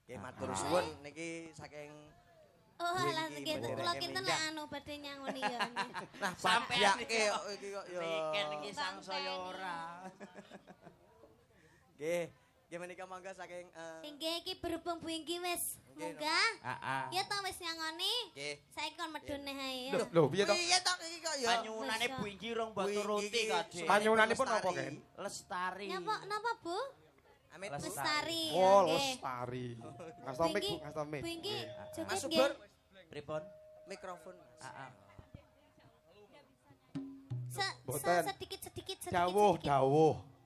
Nggih matur suwun niki saking Oh alah nggih kula kinten lek anu badhe nyangoni ya. Nah sampeake iki kok ya. Mikir iki sangsaya ora. Nggih, nggih menika mangga saking Nggih iki berhubung Bu Inggi wis munggah. Ya to wis nyangoni. Nggih. Saiki kon medhone hae. Lho piye to? Piye to iki kok ya. Panyunane Bu Inggi rong batu roti kadhe. Panyunanipun napa, Ken? Lestari. Napa Bu? Amit Lestari. Oh, nggih. Lestari. Ngastomik, Bu, ngastomik. Bu Inggi Mas joget Subur nggih. Pripun? mikrofon. Boten. Sedikit. Dawuh.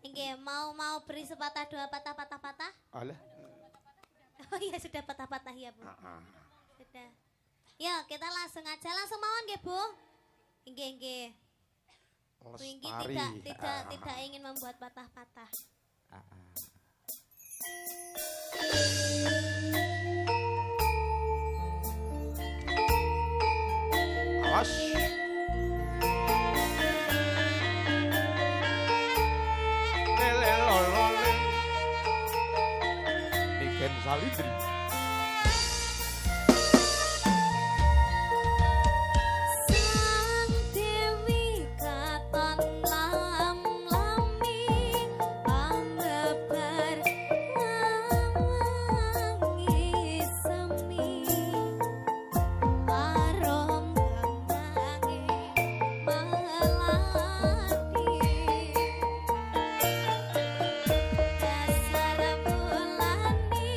Nggih, mau beri sepatah dua patah. Alah. Oh iya sudah patah-patah ya Bu. Sudah. Ya kita langsung aja langsung mawon nggih Bu. Nggih. Bu Inggi tidak ingin membuat patah-patah. Awas. Lelelolole. Niken Salindri. Sang Dewi katon lam-lami pambebar nangis semi arom gambange melati dasar bulani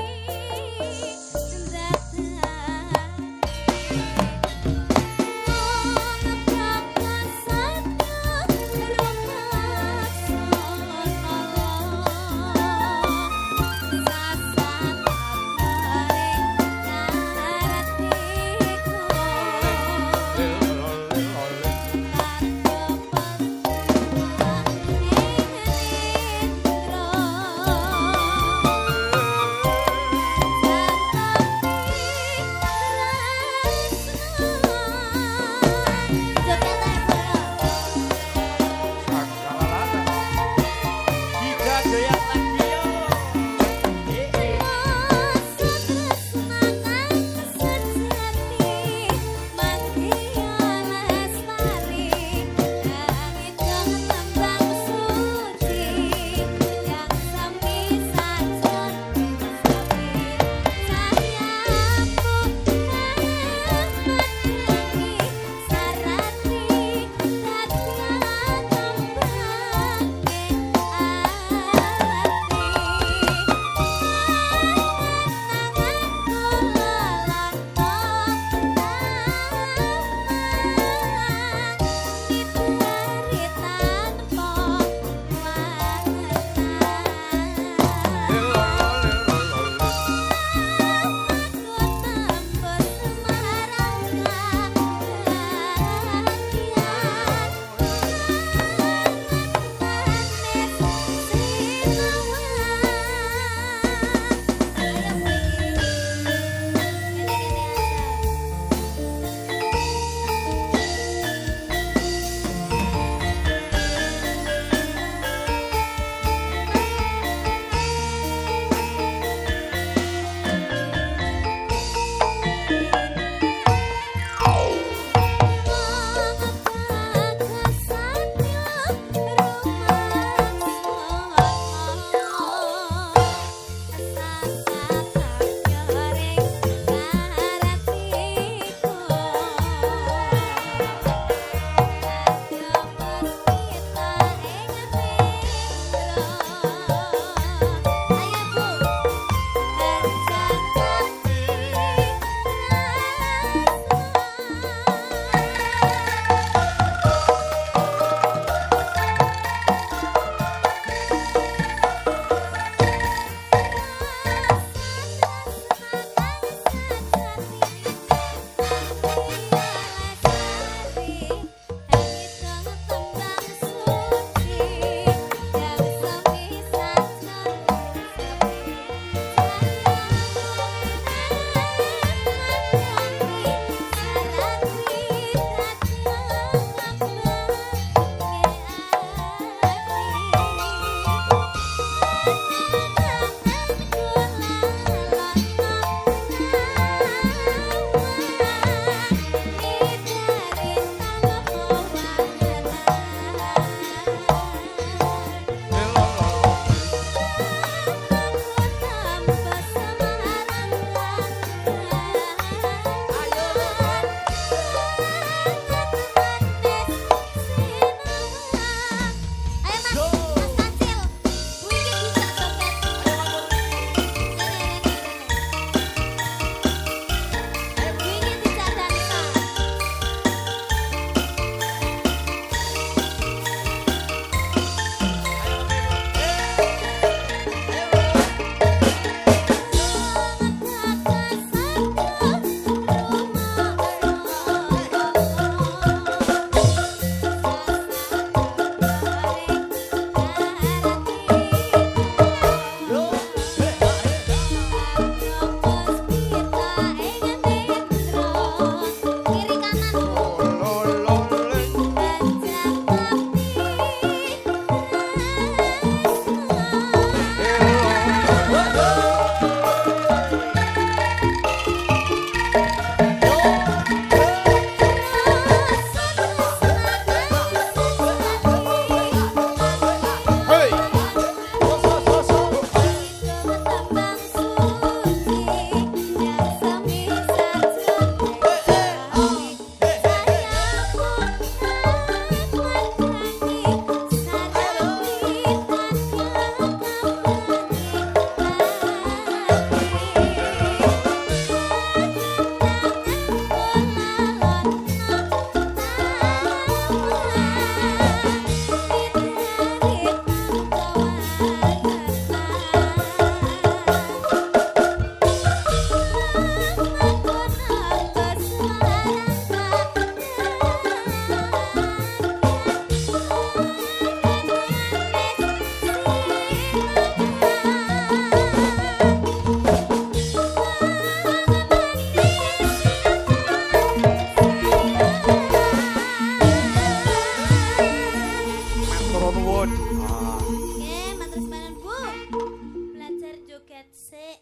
joget sik.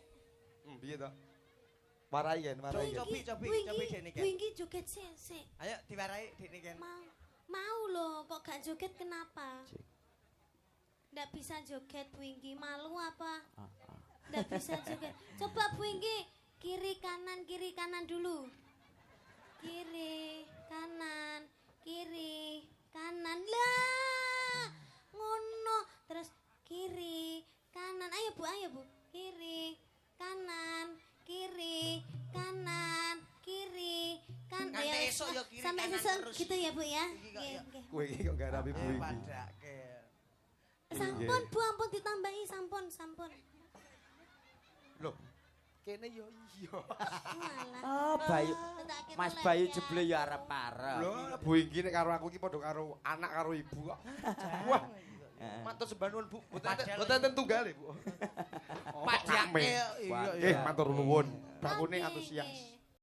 Piye to? Warai yen, warai yen. Cobi Dene Ken. Wingi joget sik. Ayo diwarai Dene Ken. Mau loh, kok gak joget kenapa? Nggak bisa joget Wingi, malu apa? Nggak bisa joget. Coba Wingi, kiri kanan dulu. Kiri, kanan. Lah, ngono. Terus kiri, kanan. Ayo Bu. Kiri, kanan. Kiri, kanan. Nganti esuk ya kiri Sampai kanan sesuk terus. gitu ya Bu ya. Iki kok ya. Nggih. Kowe iki kok gak rapi Bu iki. Padake. Sampun Bu, ampun ditambahi sampun. Loh, kene yo iya. Walah. Oh, Bayu. Tetake Mas telek Bayu ya. jeble ya arep-arep. Lho, Bu iki nek karo aku iki padha karo anak karo ibu kok. Wah, matur sembah nuwun Bu. Boten enten tunggale Bu. Padake Rame. iya. Nggih, matur nuwun. Bakune antusias.